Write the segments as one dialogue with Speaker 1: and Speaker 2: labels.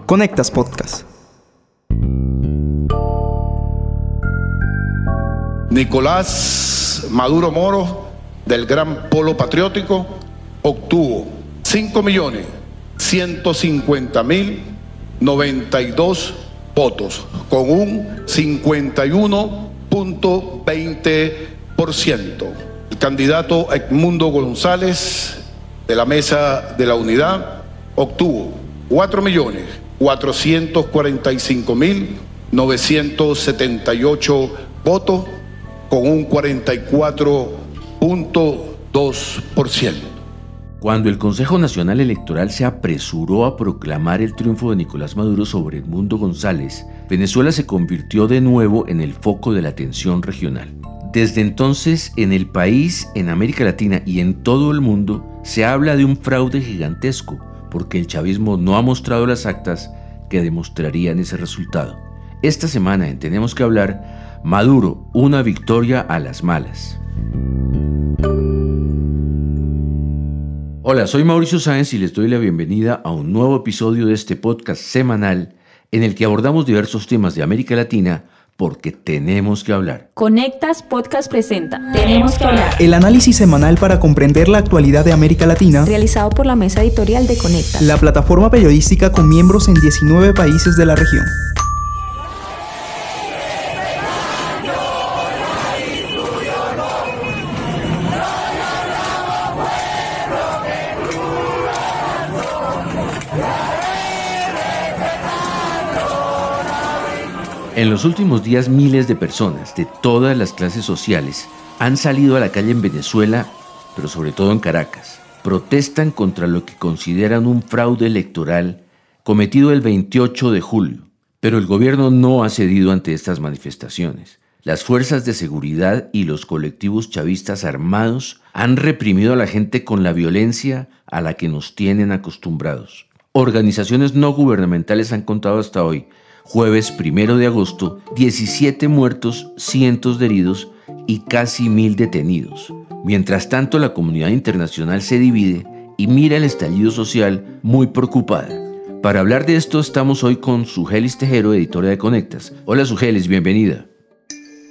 Speaker 1: Conectas Podcast.
Speaker 2: Nicolás Maduro Moro, del Gran Polo Patriótico, obtuvo 5.150.092 votos, con un 51.20%. El candidato Edmundo González, de la Mesa de la Unidad, obtuvo 4.445.978 votos, con un 44.2%.
Speaker 3: Cuando el Consejo Nacional Electoral se apresuró a proclamar el triunfo de Nicolás Maduro sobre Edmundo González, Venezuela se convirtió de nuevo en el foco de la atención regional. Desde entonces, en el país, en América Latina y en todo el mundo, se habla de un fraude gigantesco, porque el chavismo no ha mostrado las actas que demostrarían ese resultado. Esta semana en Tenemos que Hablar, Maduro, una victoria a las malas. Hola, soy Mauricio Sáenz y les doy la bienvenida a un nuevo episodio de este podcast semanal en el que abordamos diversos temas de América Latina porque tenemos que hablar.
Speaker 4: Conectas Podcast presenta Tenemos que Hablar,
Speaker 1: El análisis semanal para comprender la actualidad de América Latina,
Speaker 4: realizado por la mesa editorial de Conectas,
Speaker 1: la plataforma periodística con miembros en 19 países de la región.
Speaker 3: En los últimos días, miles de personas de todas las clases sociales han salido a la calle en Venezuela, pero sobre todo en Caracas. Protestan contra lo que consideran un fraude electoral cometido el 28 de julio. Pero el gobierno no ha cedido ante estas manifestaciones. Las fuerzas de seguridad y los colectivos chavistas armados han reprimido a la gente con la violencia a la que nos tienen acostumbrados. Organizaciones no gubernamentales han contado hasta hoy, jueves 1 de agosto, 17 muertos, cientos de heridos y casi 1.000 detenidos. Mientras tanto, la comunidad internacional se divide y mira el estallido social muy preocupada. Para hablar de esto estamos hoy con Sugelis Tejero, editora de Conectas. Hola Sugelis, bienvenida.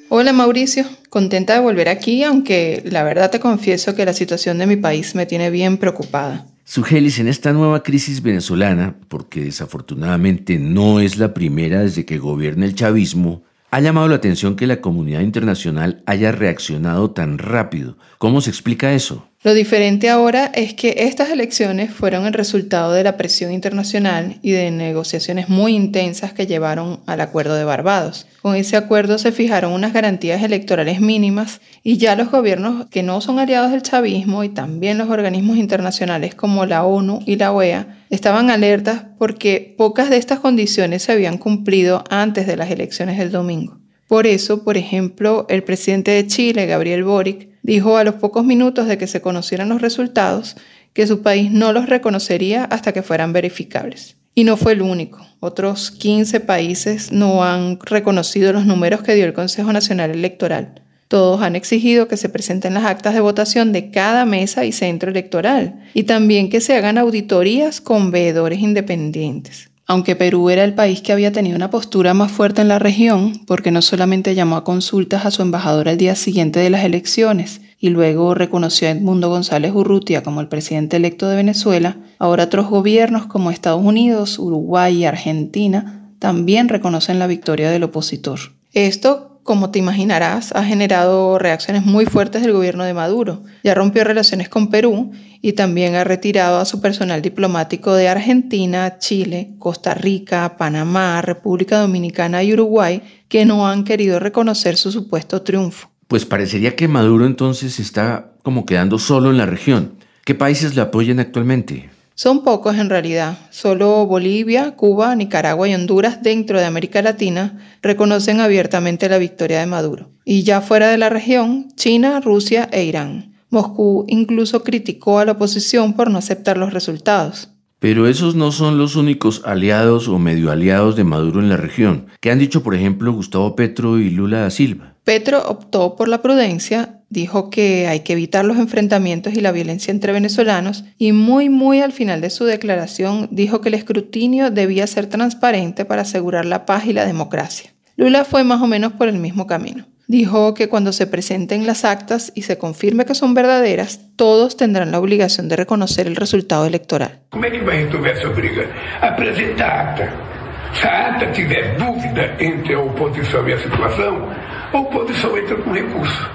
Speaker 5: Hola Mauricio, contenta de volver aquí, aunque la verdad te confieso que la situación de mi país me tiene bien preocupada.
Speaker 3: Sugelis, en esta nueva crisis venezolana, porque desafortunadamente no es la primera desde que gobierna el chavismo, ha llamado la atención que la comunidad internacional haya reaccionado tan rápido. ¿Cómo se explica eso?
Speaker 5: Lo diferente ahora es que estas elecciones fueron el resultado de la presión internacional y de negociaciones muy intensas que llevaron al Acuerdo de Barbados. Con ese acuerdo se fijaron unas garantías electorales mínimas y ya los gobiernos que no son aliados del chavismo y también los organismos internacionales como la ONU y la OEA estaban alertas porque pocas de estas condiciones se habían cumplido antes de las elecciones del domingo. Por eso, por ejemplo, el presidente de Chile, Gabriel Boric, dijo a los pocos minutos de que se conocieran los resultados que su país no los reconocería hasta que fueran verificables. Y no fue el único. Otros 15 países no han reconocido los números que dio el Consejo Nacional Electoral. Todos han exigido que se presenten las actas de votación de cada mesa y centro electoral y también que se hagan auditorías con veedores independientes. Aunque Perú era el país que había tenido una postura más fuerte en la región, porque no solamente llamó a consultas a su embajador al día siguiente de las elecciones y luego reconoció a Edmundo González Urrutia como el presidente electo de Venezuela, ahora otros gobiernos como Estados Unidos, Uruguay y Argentina también reconocen la victoria del opositor. Esto, como te imaginarás, ha generado reacciones muy fuertes del gobierno de Maduro. Ya rompió relaciones con Perú y también ha retirado a su personal diplomático de Argentina, Chile, Costa Rica, Panamá, República Dominicana y Uruguay, que no han querido reconocer su supuesto triunfo.
Speaker 3: Pues parecería que Maduro entonces está como quedando solo en la región. ¿Qué países le apoyan actualmente?
Speaker 5: Son pocos en realidad. Solo Bolivia, Cuba, Nicaragua y Honduras dentro de América Latina reconocen abiertamente la victoria de Maduro. Y ya fuera de la región, China, Rusia e Irán. Moscú incluso criticó a la oposición por no aceptar los resultados.
Speaker 3: Pero esos no son los únicos aliados o medio aliados de Maduro en la región. ¿Qué han dicho, por ejemplo, Gustavo Petro y Lula da Silva?
Speaker 5: Petro optó por la prudencia dijo que hay que evitar los enfrentamientos y la violencia entre venezolanos y muy al final de su declaración dijo que el escrutinio debía ser transparente para asegurar la paz y la democracia. Lula fue más o menos por el mismo camino. Dijo que cuando se presenten las actas y se confirme que son verdaderas, todos tendrán la obligación de reconocer el resultado electoral.
Speaker 6: ¿Cómo es que va a resolver esa briga? Apresentar acta. Se a acta tiver dúvida entre a oposição e a situação, a oposição entra com recurso,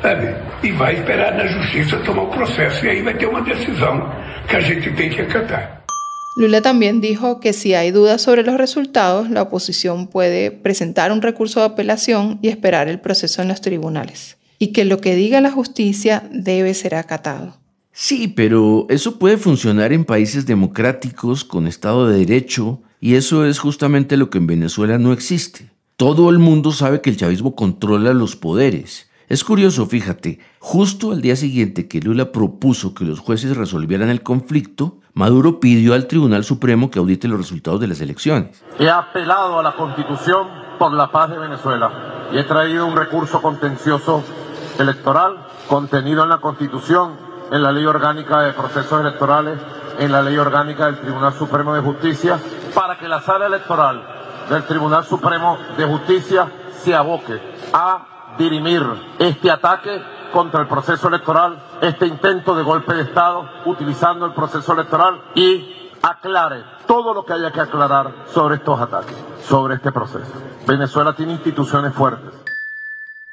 Speaker 6: sabe? E vai esperar na justiça tomar o processo. E aí vai ter uma decisão que a gente tem que acatar.
Speaker 5: Lula también dijo que si hay dudas sobre los resultados, la oposición puede presentar un recurso de apelación y esperar el proceso en los tribunales. Y que lo que diga la justicia debe ser acatado.
Speaker 3: Sí, pero eso puede funcionar en países democráticos con Estado de Derecho, y eso es justamente lo que en Venezuela no existe. Todo el mundo sabe que el chavismo controla los poderes. Es curioso, fíjate, justo al día siguiente que Lula propuso que los jueces resolvieran el conflicto, Maduro pidió al Tribunal Supremo que audite los resultados de las elecciones.
Speaker 7: He apelado a la Constitución por la paz de Venezuela y he traído un recurso contencioso electoral contenido en la Constitución, en la Ley Orgánica de Procesos Electorales, en la Ley Orgánica del Tribunal Supremo de Justicia, para que la Sala Electoral del Tribunal Supremo de Justicia se aboque a dirimir este ataque contra el proceso electoral, este intento de golpe de Estado utilizando el proceso electoral y aclare todo lo que haya que aclarar sobre estos ataques, sobre este proceso. Venezuela tiene instituciones fuertes.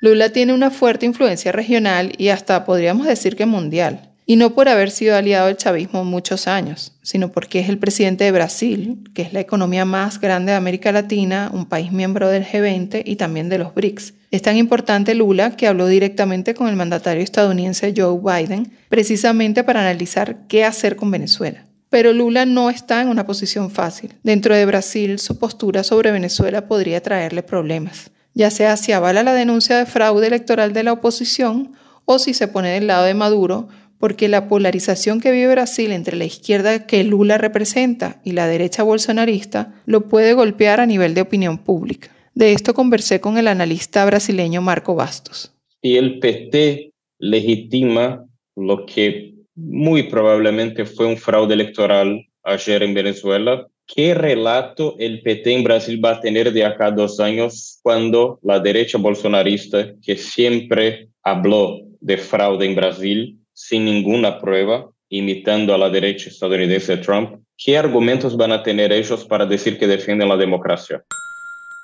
Speaker 5: Lula tiene una fuerte influencia regional y hasta podríamos decir que mundial. Y no por haber sido aliado del chavismo muchos años, sino porque es el presidente de Brasil, que es la economía más grande de América Latina, un país miembro del G20 y también de los BRICS. Es tan importante Lula que habló directamente con el mandatario estadounidense Joe Biden, precisamente para analizar qué hacer con Venezuela. Pero Lula no está en una posición fácil. Dentro de Brasil, su postura sobre Venezuela podría traerle problemas, ya sea si avala la denuncia de fraude electoral de la oposición o si se pone del lado de Maduro, porque la polarización que vive Brasil entre la izquierda que Lula representa y la derecha bolsonarista lo puede golpear a nivel de opinión pública. De esto conversé con el analista brasileño Marco Bastos.
Speaker 8: Si el PT legitima lo que muy probablemente fue un fraude electoral ayer en Venezuela, ¿qué relato el PT en Brasil va a tener de acá a 2 años cuando la derecha bolsonarista, que siempre habló de fraude en Brasil, sin ninguna prueba, imitando a la derecha estadounidense de Trump, ¿qué argumentos van a tener ellos para decir que defienden la democracia?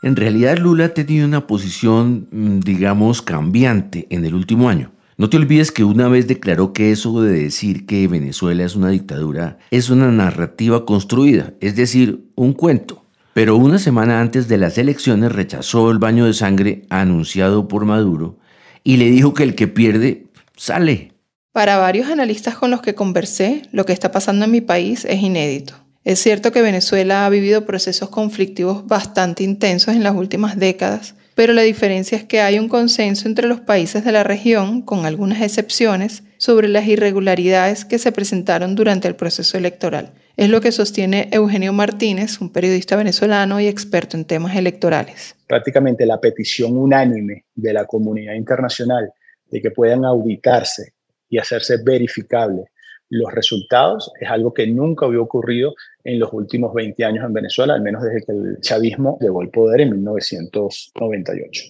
Speaker 3: En realidad Lula ha tenido una posición, digamos, cambiante en el último año. No te olvides que una vez declaró que eso de decir que Venezuela es una dictadura es una narrativa construida, es decir, un cuento. Pero una semana antes de las elecciones rechazó el baño de sangre anunciado por Maduro y le dijo que el que pierde, sale.
Speaker 5: Para varios analistas con los que conversé, lo que está pasando en mi país es inédito. Es cierto que Venezuela ha vivido procesos conflictivos bastante intensos en las últimas décadas, pero la diferencia es que hay un consenso entre los países de la región, con algunas excepciones, sobre las irregularidades que se presentaron durante el proceso electoral. Es lo que sostiene Eugenio Martínez, un periodista venezolano y experto en temas electorales.
Speaker 9: Prácticamente la petición unánime de la comunidad internacional de que puedan auditarse y hacerse verificables los resultados es algo que nunca había ocurrido en los últimos 20 años en Venezuela, al menos desde que el chavismo llegó al poder en 1998.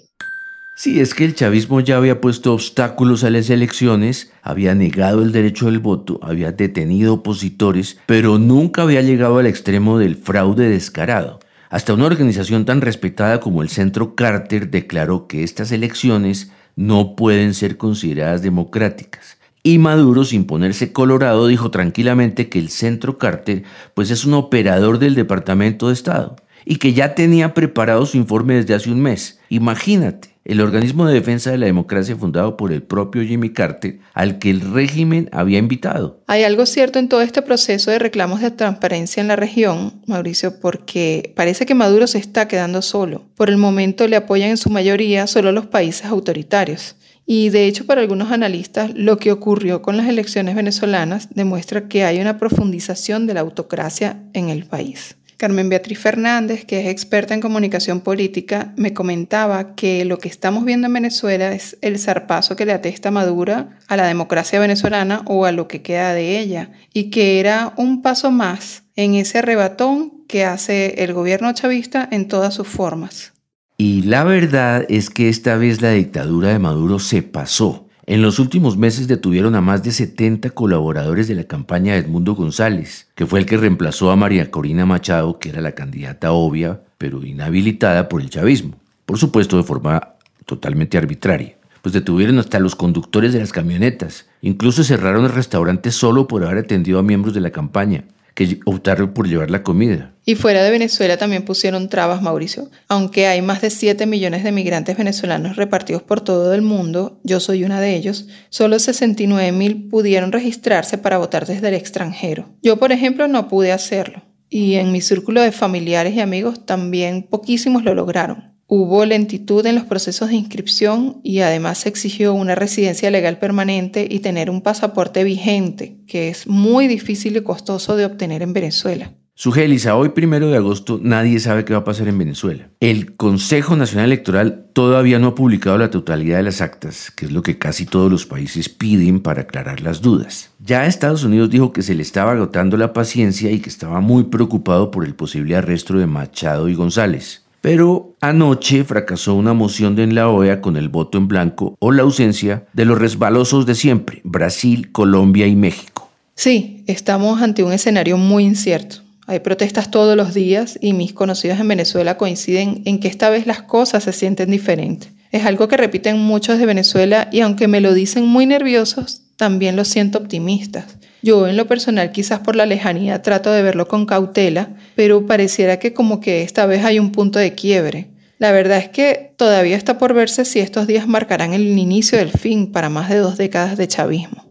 Speaker 3: Sí, es que el chavismo ya había puesto obstáculos a las elecciones, había negado el derecho del voto, había detenido opositores, pero nunca había llegado al extremo del fraude descarado. Hasta una organización tan respetada como el Centro Carter declaró que estas elecciones no pueden ser consideradas democráticas. Y Maduro, sin ponerse colorado, dijo tranquilamente que el Centro Carter pues es un operador del Departamento de Estado y que ya tenía preparado su informe desde hace un mes. Imagínate, el organismo de defensa de la democracia fundado por el propio Jimmy Carter, al que el régimen había invitado.
Speaker 5: Hay algo cierto en todo este proceso de reclamos de transparencia en la región, Mauricio, porque parece que Maduro se está quedando solo. Por el momento le apoyan en su mayoría solo los países autoritarios. Y de hecho, para algunos analistas, lo que ocurrió con las elecciones venezolanas demuestra que hay una profundización de la autocracia en el país. Carmen Beatriz Fernández, que es experta en comunicación política, me comentaba que lo que estamos viendo en Venezuela es el zarpazo que le atesta Maduro a la democracia venezolana o a lo que queda de ella, y que era un paso más en ese arrebatón que hace el gobierno chavista en todas sus formas.
Speaker 3: Y la verdad es que esta vez la dictadura de Maduro se pasó. En los últimos meses detuvieron a más de 70 colaboradores de la campaña de Edmundo González, que fue el que reemplazó a María Corina Machado, que era la candidata obvia, pero inhabilitada por el chavismo. Por supuesto, de forma totalmente arbitraria. Pues detuvieron hasta los conductores de las camionetas. Incluso cerraron el restaurante solo por haber atendido a miembros de la campaña, que optaron por llevar la comida.
Speaker 5: Y fuera de Venezuela también pusieron trabas, Mauricio. Aunque hay más de 7 millones de migrantes venezolanos repartidos por todo el mundo, yo soy una de ellos, solo 69.000 pudieron registrarse para votar desde el extranjero. Yo, por ejemplo, no pude hacerlo. Y en mi círculo de familiares y amigos también poquísimos lo lograron. Hubo lentitud en los procesos de inscripción y además se exigió una residencia legal permanente y tener un pasaporte vigente, que es muy difícil y costoso de obtener en Venezuela.
Speaker 3: Sugelis, a hoy 1 de agosto nadie sabe qué va a pasar en Venezuela. El Consejo Nacional Electoral todavía no ha publicado la totalidad de las actas, que es lo que casi todos los países piden para aclarar las dudas. Ya Estados Unidos dijo que se le estaba agotando la paciencia y que estaba muy preocupado por el posible arresto de Machado y González. Pero anoche fracasó una moción en la OEA con el voto en blanco o la ausencia de los resbalosos de siempre, Brasil, Colombia y México.
Speaker 5: Sí, estamos ante un escenario muy incierto. Hay protestas todos los días y mis conocidos en Venezuela coinciden en que esta vez las cosas se sienten diferentes. Es algo que repiten muchos de Venezuela y aunque me lo dicen muy nerviosos, también los siento optimistas. Yo en lo personal quizás por la lejanía trato de verlo con cautela, pero pareciera que como que esta vez hay un punto de quiebre. La verdad es que todavía está por verse si estos días marcarán el inicio del fin para más de 2 décadas de chavismo.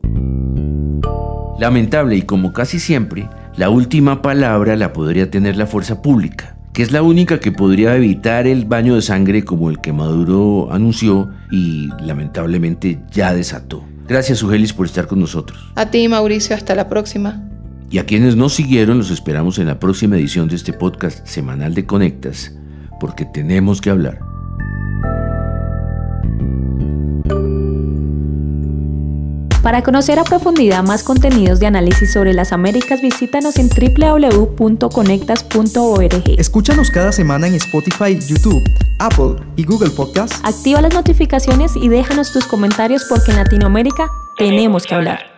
Speaker 3: Lamentable y como casi siempre, la última palabra la podría tener la fuerza pública, que es la única que podría evitar el baño de sangre como el que Maduro anunció y lamentablemente ya desató. Gracias, Sugelis, por estar con nosotros.
Speaker 5: A ti, Mauricio, hasta la próxima.
Speaker 3: Y a quienes nos siguieron, los esperamos en la próxima edición de este podcast semanal de Conectas, porque tenemos que hablar.
Speaker 4: Para conocer a profundidad más contenidos de análisis sobre las Américas, visítanos en www.conectas.org.
Speaker 1: Escúchanos cada semana en Spotify, YouTube, Apple y Google Podcasts.
Speaker 4: Activa las notificaciones y déjanos tus comentarios porque en Latinoamérica tenemos que hablar.